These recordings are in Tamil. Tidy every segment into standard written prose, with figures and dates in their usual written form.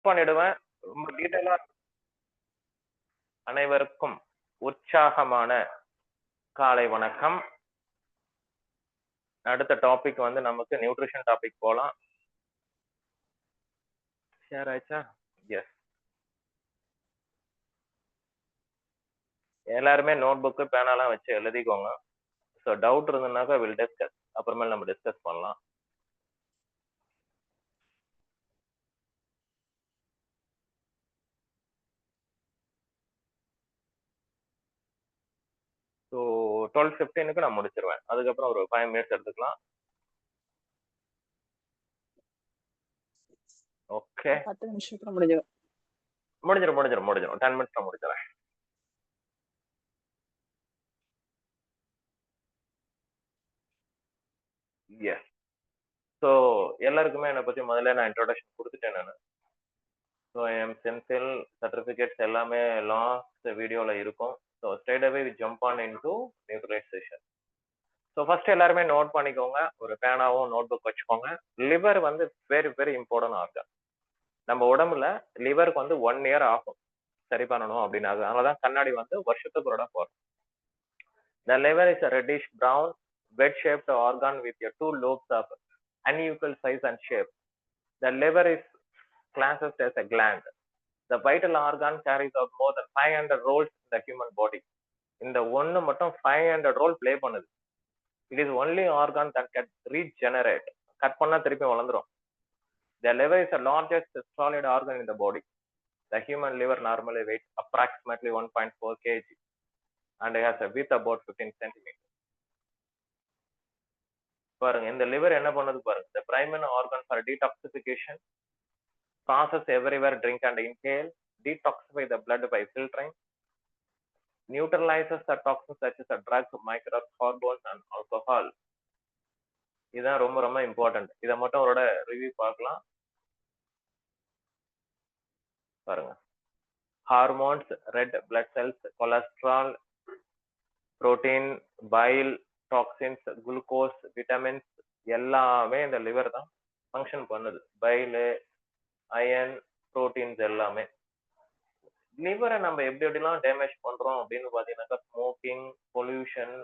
பண்ணிடுவேன். ரொம்ப டீட்டெயிலா அனைவருக்கும் உற்சாகமான காலை வணக்கம். அடுத்த டாபிக் வந்து நமக்கு நியூட்ரிஷன் டாபிக் போலாம். ஷேர் ஆயிடுச்சா? எஸ். எல்லாருமே நோட் புக்கு பேனாலாம் வச்சு எழுதிக்கோங்க. ஸோ டவுட் இருந்ததுனாக்கா வில் டிஸ்கஸ். அப்புறமேல் நம்ம டிஸ்கஸ் பண்ணலாம். ஸோ 12:15 நான் முடிச்சிருவேன். அதுக்கப்புறம் ஒரு 5 மினிட்ஸ் எடுத்துக்கலாம். ஓகே, 10 நிமிஷத்துல முடிஞ்சிடும். 10 மினிட்ஸ்ல முடிச்சிடறேன். எஸ். ஸோ எல்லாருக்குமே என்னை பத்தி முதல்ல நான் இன்ட்ரோடக்ஷன் கொடுத்துட்டேன். நான் ஸோ என் சென்சில் சர்டிஃபிகேட்ஸ் எல்லாமே லாஸ்ட் வீடியோல இருக்கும். So straight away jump on in to neutralisation. So first எல்லாருமே நோட் பண்ணிக்கோங்க. ஒரு பேனாவும் நோட் புக் வச்சுக்கோங்க. லிவர் வந்து வெரி வெரி இம்பார்ட்டன்ட் ஆர்கன். நம்ம உடம்புல லிவருக்கு வந்து 1 இயர் ஆகும் சரி பண்ணணும் அப்படின்னா. அதனாலதான் கண்ணாடி வந்து வருஷத்துக்கு ஒரு இடம் போறோம். The liver is a reddish brown wedge-shaped organ with 2 lobes of unequal size and shape. The liver is classed as a gland. The vital organ carries out more than 500 roles in the human body. இந்த ஒண்ணு மட்டும் 500 ரோல் பிளே பண்ணுது. It is only organ that can regenerate. Cut பண்ணா திருப்பி வளர்ந்துரும். The liver is the largest solid organ in the body. The human liver normally weighs approximately 1.4 kg and has a width about 15 cm. பாருங்க, இந்த லிவர் என்ன பண்ணுது பாருங்க. The primary organ for detoxification, process everywhere, drink and inhale, detoxify the blood by filtering, neutralizes the toxins such as the drugs, microbes, hormones and alcohol. இதுதான் ரொம்ப ரொம்ப இம்பார்ட்டன்ட். இதை மட்டும் அவரோட ரிவ்யூ பார்க்கலாம். பாருங்க, hormones, red blood cells, cholesterol, protein, bile, toxins, glucose, vitamins எல்லாமே இந்த லிவர் தான் ஃபங்க்ஷன் பண்ணுது. பைலு, அயன், புரோட்டீன்ஸ் எல்லாமே. லிவரை நம்ம எப்படி எப்படிலாம் டேமேஜ் பண்றோம் அப்படின்னு பாத்தீங்கன்னாக்கா smoking, pollution,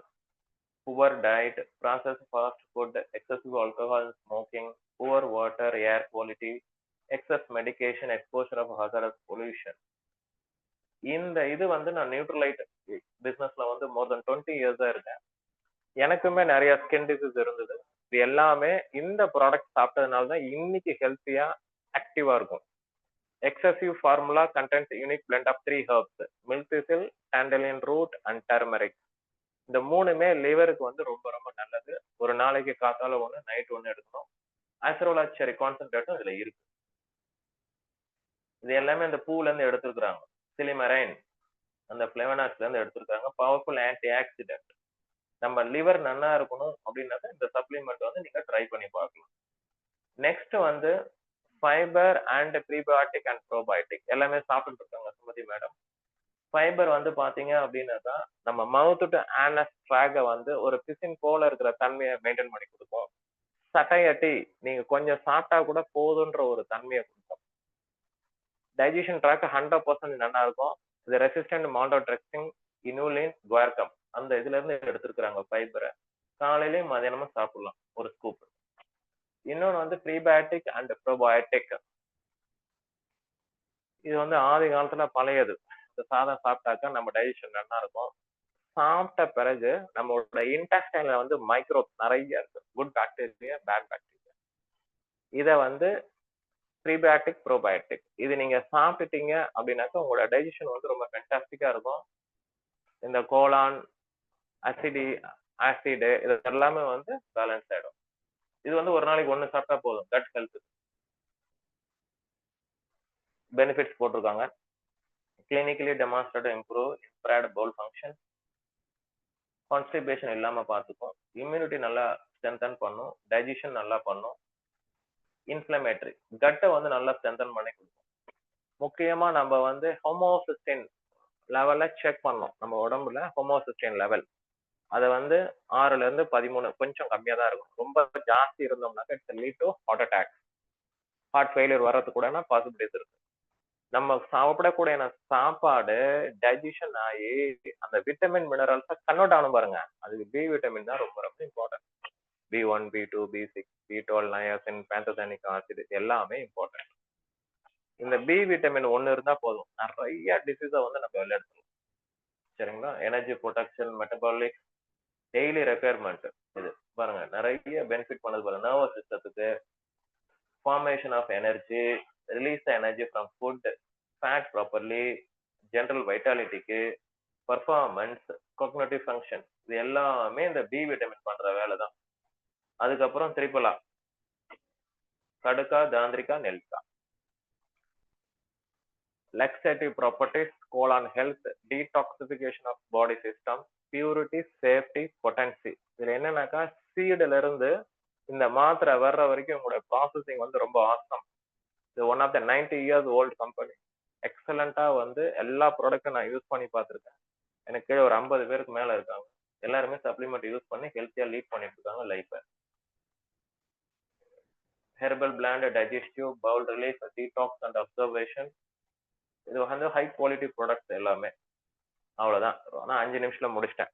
poor diet, process fast food, excessive alcohol smoking, poor water, air quality, excess medication, exposure of hazardous pollution. இந்த இது வந்து நான் நியூட்ரலைட் பிசினஸ்ல வந்து மோர் தென் 20 இயர்ஸா இருக்கேன். எனக்குமே நிறைய ஸ்கின் டிசீஸ் இருந்தது. இது எல்லாமே இந்த ப்ராடக்ட் சாப்பிட்டதுனால தான் இன்னைக்கு ஹெல்த்தியா ஆக்டிவா இருக்கும். Excessive formula contains unique blend of 3 herbs: milk thistle, dandelion root and turmeric. இந்த மூணுமே லிவருக்கு வந்து ரொம்ப ரொம்ப நல்லது. ஒரு நாளைக்கு காத்தால ஒண்ணு, நைட் ஒண்ணு எடுக்கணும். ஆசரோலா செரி கான்சென்ட்ரேட்டும் இதுல இருக்கு. இது எல்லாமே அந்த பூல இருந்து எடுத்துருக்காங்க. சிலிமரைன் அந்த பிளேவனாஸ்ல இருந்து எடுத்துருக்காங்க. Powerful anti accident. நம்ம லிவர் நல்லா இருக்கணும் அப்படின்னாக்க இந்த சப்ளிமெண்ட் வந்து நீங்க ட்ரை பண்ணி பார்க்கலாம். நெக்ஸ்ட் வந்து fibre and prebiotic and probiotic எல்லாமே சாப்பிட்டு இருக்காங்க சுமதி மேடம். ஃபைபர் வந்து பாத்தீங்க அப்படின்னாக்கா நம்ம மவுத் டு ஆனஸ் ட்ராக வந்து ஒரு பிசின் போல இருக்கிற தன்மையை மெயின்டைன் பண்ணி கொடுக்கும். சட்டையட்டி நீங்க கொஞ்சம் சாப்பிட்டா கூட போதுன்ற ஒரு தன்மையை கொடுக்கும். டைஜஷன் ட்ராக் 100% நல்லா இருக்கும். இது ரெசிஸ்டன்ட் மால்டோட்ரெக்சின், இனுலின், குவார்கம் அந்த இதுல இருந்து எடுத்துருக்காங்க ஃபைபரை. காலையிலயும் மதியானமும் சாப்பிடலாம் ஒரு ஸ்கூப். இன்னொன்று வந்து ப்ரீபயோட்டிக் அண்ட் ப்ரோபயோட்டிக். இது வந்து ஆதி காலத்துல பழையது. இந்த சாதம் சாப்பிட்டாக்கா நம்ம டைஜஷன் நல்லா இருக்கும். சாப்பிட்ட பிறகு நம்மளோட இன்டெஸ்டைன்ல வந்து மைக்ரோப்ஸ் நிறைய இருக்கு. Good bacteria, bad bacteria. இதை வந்து ப்ரீபயோட்டிக், ப்ரோபயோட்டிக் இது நீங்க சாப்பிட்டுட்டீங்க அப்படின்னாக்கா உங்களோட டைஜஷன் வந்து ரொம்ப ஃபென்டாஸ்டிக்கா இருக்கும். இந்த கோலான், ஆசிடு இது எல்லாமே வந்து பேலன்ஸ் ஆயிடும். இது வந்து ஒரு நாளைக்கு ஒண்ணு சாப்பிட்டா போதும். கட் ஹெல்த் பெனிஃபிட்ஸ் போட்டிருக்காங்க. கிளினிக்கலி டெமான்ஸ்ட்ரேட் இம்ப்ரூவ் இன்ஃப்ராட் பவுல் ஃபங்க்ஷன், கான்ஸ்டிபேஷன் இல்லாம பார்த்துக்கும், இம்யூனிட்டி நல்லா ஸ்ட்ரென்தன் பண்ணும், டைஜஷன் நல்லா பண்ணும், இன்ஃப்ளமேட்டரி கட்டை வந்து நல்லா ஸ்ட்ரென்தன் பண்ணி கொடுக்கும். முக்கியமா நம்ம வந்து ஹோமோசிஸ்டின் லெவல்ல செக் பண்ணோம். நம்ம உடம்புல ஹோமோசிஸ்டின் லெவல் அதை வந்து 6ல இருந்து 13 கொஞ்சம் கம்மியா தான் இருக்கும். ரொம்ப ஜாஸ்தி இருந்தோம்னாக்க it's lead to heart attack, heart failure வர்றது கூட பாசிபிலிட்டிஸ் இருக்கு. நம்ம சாப்பிடக்கூடிய சாப்பாடு டைஜஷன் ஆகி அந்த விட்டமின் மினரல்ஸை கன்வெர்ட் ஆகணும் பாருங்க. அதுக்கு பி விட்டமின் தான் ரொம்ப ரொம்ப important. B1, B2, B6, B12, niacin, pantothenic acid எல்லாமே இம்பார்ட்டன்ட். இந்த பி விட்டமின் 1 இருந்தா போதும், நிறைய டிசீஸை வந்து நம்ம வெளில எடுத்துக்கலாம். சரிங்களா? Energy protection, metabolic, daily repairment, இது பாருங்க நிறைய பெனிஃபிட் பண்ணுது பாருங்க. நர்வஸ் சிஸ்டத்துக்கு, formation of energy, release the energy from food, fat properly, general vitality, performance, cognitive function, இது எல்லாமே இந்த பி விட்டமின் பண்ற வேலை தான். அதுக்கப்புறம் திரிபலா, கடுக்கா, தாந்திரிக்கா, நெல்லிக்காய். Laxative properties, colon health, detoxification of body system, purity, safety, potency. இதுல என்னன்னாக்கா சீடுல இருந்து இந்த மாத்திரை வர்ற வரைக்கும் உங்களோட ப்ராசஸிங் வந்து ரொம்ப ஆசம். இது one of the 90 years old company. எக்ஸலண்டா வந்து எல்லா ப்ராடக்ட்டும் நான் யூஸ் பண்ணி பார்த்துருக்கேன். எனக்கு கீழே ஒரு 50 பேருக்கு மேல இருக்காங்க. எல்லாருமே சப்ளிமெண்ட் யூஸ் பண்ணி ஹெல்த்தியா லீட் பண்ணிட்டு இருக்காங்க லைஃபை. Herbal plant, digestive, bowel relief, detox and observation. இது வந்து ஹை குவாலிட்டி ப்ராடக்ட்ஸ் எல்லாமே. அவ்வளவுதான். ஆனா 5 நிமிஷத்துல முடிச்சிட்டேன்.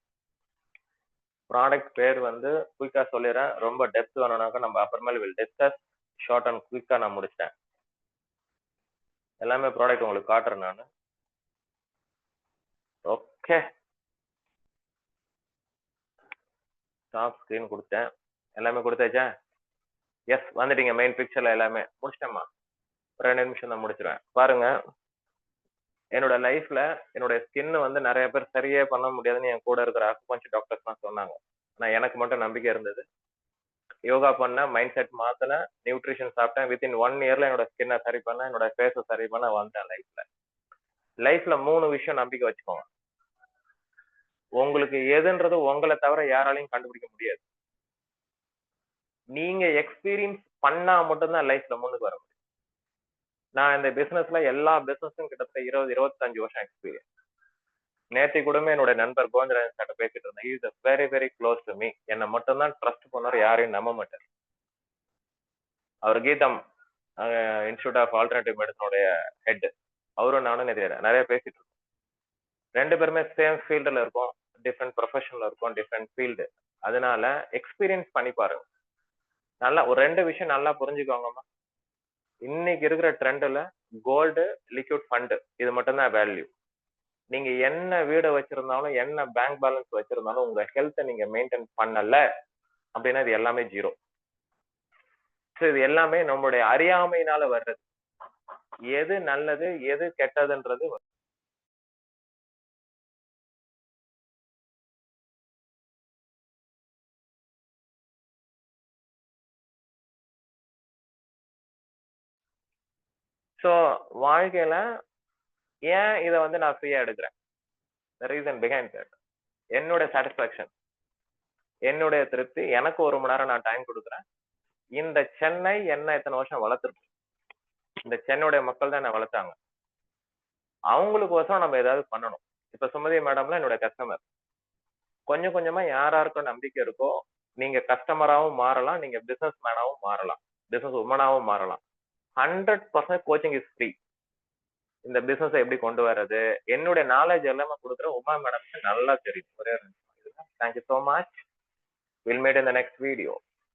ப்ராடக்ட் பேர் வந்து குயிக்கா சொல்லிடுறேன். ரொம்ப டெப்த் வேணும்னாக்கா நம்ம அப்புறமேல வில் டிஸ்கஸ். ஷார்ட் அண்ட் குயிக்கா நான் முடிச்சிட்டேன். எல்லாமே ப்ராடக்ட் உங்களுக்கு காட்டுறேன் நான். ஓகே, ஸ்டாப் ஸ்கிரீன் கொடுத்தேன். எல்லாமே கொடுத்தாச்சா? எஸ், வந்துட்டீங்க மெயின் பிக்சர்ல. எல்லாமே முடிச்சிட்டேம்மா. 2 நிமிஷம் தான் முடிச்சிருவேன். பாருங்க, என்னோட லைஃப்ல என்னோட ஸ்கின் வந்து நிறைய பேர் சரியே பண்ண முடியாதுன்னு என் கூட இருக்கிற அக்குபஞ்சர் டாக்டர்ஸ்லாம் சொன்னாங்க. ஆனா எனக்கு மட்டும் நம்பிக்கை இருந்தது. யோகா பண்ண, மைண்ட் செட் மாத்தின, நியூட்ரிஷன் சாப்பிட்டேன். வித்தின் 1 இயர்ல என்னோட ஸ்கின்னை சரி பண்ண, என்னோட ஃபேஸை சரி பண்ண வந்தேன் லைஃப்ல. லைஃப்ல 3 விஷயம் நம்பிக்கை வச்சுக்கோங்க. உங்களுக்கு எதுன்றது உங்களை தவிர யாராலையும் கண்டுபிடிக்க முடியாது. நீங்க எக்ஸ்பீரியன்ஸ் பண்ணா மட்டும்தான் லைஃப்ல முன்னுக்கு வர முடியும். நான் இந்த பிசினஸ்ல எல்லா பிசினஸும் கிட்டத்தட்ட 20-25 வருஷம் எக்ஸ்பீரியன்ஸ். நேற்று கூடமே என்னோட நண்பர் கோவிந்தராஜன் சார்ட்ட பேசிட்டு இருந்தேன். Is very very close to me. என்னை மட்டும் தான் ட்ரஸ்ட் பண்ணார், யாரையும் நம்ப மாட்டார். அவர் கீதம் இன்ஸ்டியூட் ஆஃப் ஆல்டர்னேட்டிவ் மெடிசனுடைய ஹெட். அவரும் நானும் நிறைய பேசிட்டு இருக்கோம். 2 பேருமே சேம் ஃபீல்டுல இருக்கோம், டிஃப்ரெண்ட் ப்ரொஃபஷன்ல இருக்கோம், டிஃப்ரெண்ட் ஃபீல்டு. அதனால எக்ஸ்பீரியன்ஸ் பண்ணி பாருங்க. நல்லா ஒரு 2 விஷயம் நல்லா புரிஞ்சுக்கோங்கம்மா. இன்னைக்கு இருக்கிற ட்ரெண்ட்ல கோல்டு, லிக்விட் ஃபண்டு, இது மட்டும்தான் வேல்யூ. நீங்க என்ன வீடு வச்சிருந்தாலும், என்ன பேங்க் பேலன்ஸ் வச்சிருந்தாலும், உங்க ஹெல்த்தை நீங்க மெயின்டைன் பண்ணல அப்படின்னா இது எல்லாமே ஜீரோ. இது எல்லாமே நம்மளுடைய அறியாமையினால வர்றது. எது நல்லது எது கெட்டதுன்றது ஸோ வாழ்க்கையில ஏன் இதை வந்து நான் ஃப்ரீயா எடுக்கிறேன்? ரீசன் பிஹைண்ட் தட் என்னோட சாட்டிஸ்பாக்சன், என்னுடைய திருப்தி. எனக்கு 1 மணி நேரம் நான் டைம் கொடுக்குறேன். இந்த சென்னை என்ன இத்தனை வருஷம் வளர்த்துருக்கு. இந்த சென்னையுடைய மக்கள் தான் என்ன வளர்த்தாங்க. அவங்களுக்கோசரம் நம்ம ஏதாவது பண்ணணும். இப்ப சுமதி மேடம்ல என்னோட கஸ்டமர். கொஞ்சம் கொஞ்சமா யாராருக்கும் நம்பிக்கை இருக்கோ நீங்க கஸ்டமராகவும் மாறலாம், நீங்க பிசினஸ் மேனாவும் மாறலாம், பிசினஸ் உமனாவும் மாறலாம். 100% கோச்சிங் இஸ் ஃப்ரீ. இந்த பிசினஸ் எப்படி கொண்டு வர்றது, என்னுடைய நாலேஜ் எல்லாமே கொடுக்குற உமா மேடம்க்கு நல்லா தெரியும். ஒரே thank you so much. Will meet in the next video.